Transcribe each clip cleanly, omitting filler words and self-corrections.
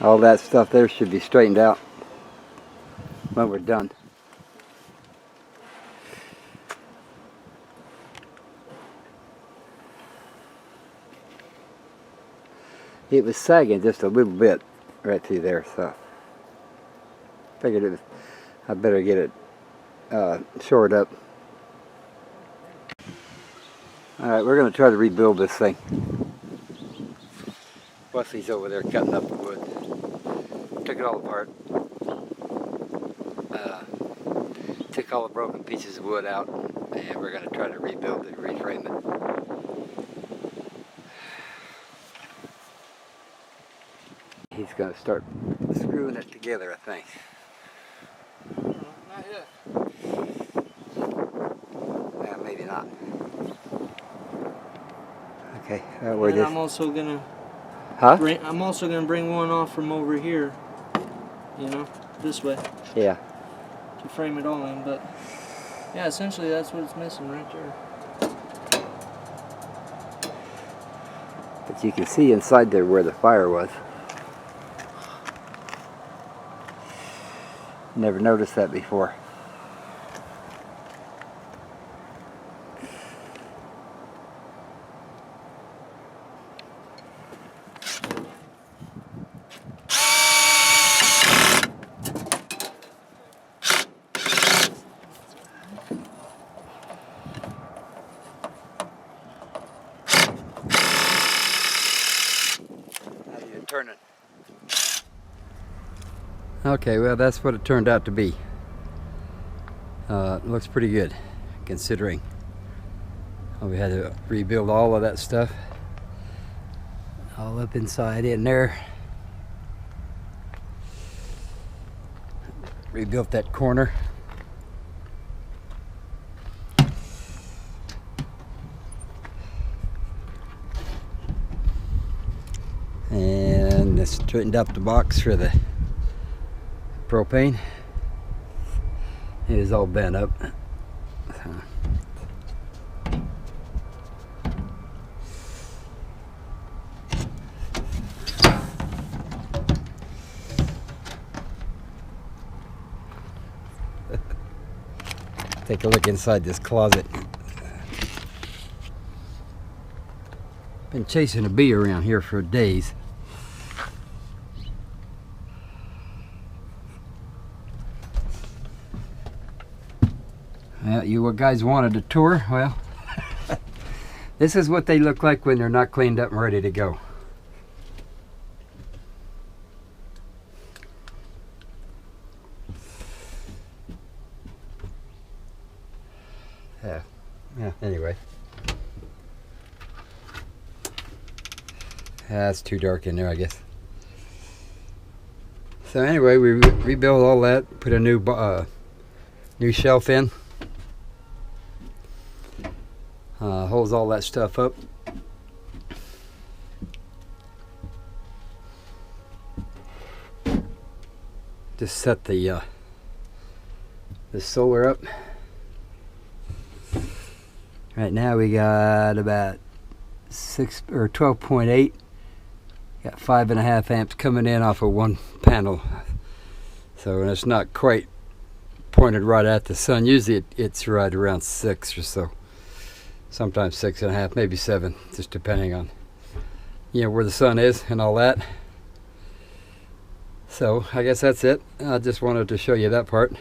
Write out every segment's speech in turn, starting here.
All that stuff there should be straightened out when we're done. It was sagging just a little bit right through there, so figured it was, I better get it shored up. Alright, we're going to try to rebuild this thing. Wesley's over there cutting up the wood. Took it all apart. Took all the broken pieces of wood out, and we're going to try to rebuild it, reframe it. He's going to start screwing it together, I think. Not yet. Yeah, maybe not. Okay, And I'm also gonna. I'm also gonna bring one off from over here. You know, this way. Yeah. To frame it all in, but yeah, essentially that's what it's missing right there. But you can see inside there where the fire was. Never noticed that before. Turn it. Okay, well that's what it turned out to be. It looks pretty good, considering we had to rebuild all of that stuff, all up inside in there. Rebuilt that corner. And straightened up the box for the propane. It is all bent up. Take a look inside this closet. Been chasing a bee around here for days. Well, you guys wanted a tour? Well, this is what they look like when they're not cleaned up and ready to go. Yeah, anyway. That's too dark in there, I guess. So anyway, we rebuilt all that, put a new shelf in. Holds all that stuff up. Just set the solar up. Right now we got about 12.8. Got 5.5 amps coming in off of one panel. So it's not quite pointed right at the sun. Usually it's right around 6 or so. Sometimes 6.5, maybe 7, just depending on, you know, where the sun is and all that. So I guess that's it. I just wanted to show you that part.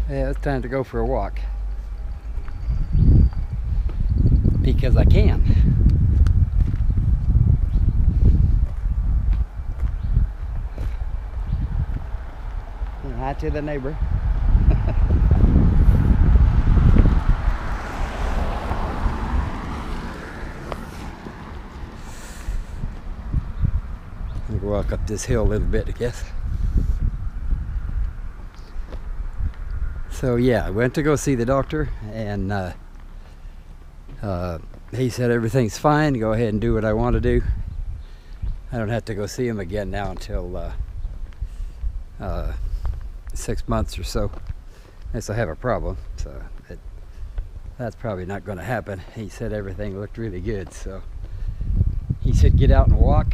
Yeah, it's time to go for a walk. Because I can. Hi to the neighbor. I'm gonna walk up this hill a little bit, I guess. So yeah, I went to go see the doctor, and he said everything's fine, go ahead and do what I want to do. I don't have to go see him again now until 6 months or so, unless I have a problem. So that's probably not going to happen. He said everything looked really good, so he said get out and walk,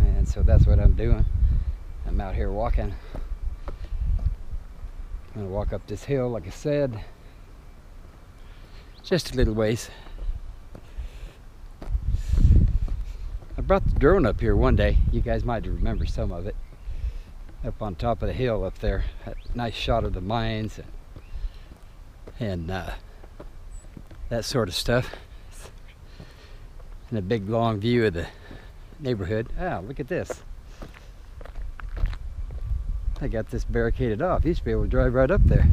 and so that's what I'm doing. I'm out here walking. I'm going to walk up this hill, like I said, just a little ways. I brought the drone up here one day. You guys might remember some of it. Up on top of the hill up there. A nice shot of the mines and that sort of stuff. And a big long view of the neighborhood. Ah, look at this. I got this barricaded off. Used to be able to drive right up there.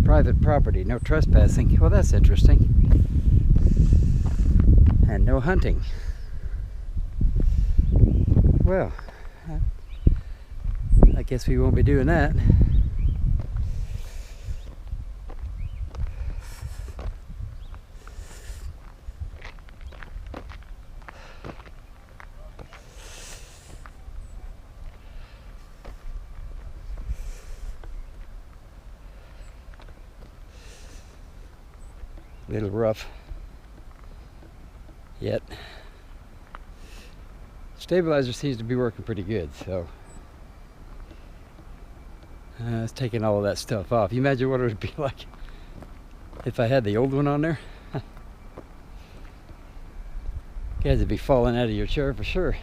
Private property, no trespassing. Well, that's interesting. And no hunting. Well, I guess we won't be doing that. A little rough yet. Stabilizer seems to be working pretty good, so it's taking all of that stuff off. You imagine what it would be like if I had the old one on there? You guys would be falling out of your chair for sure.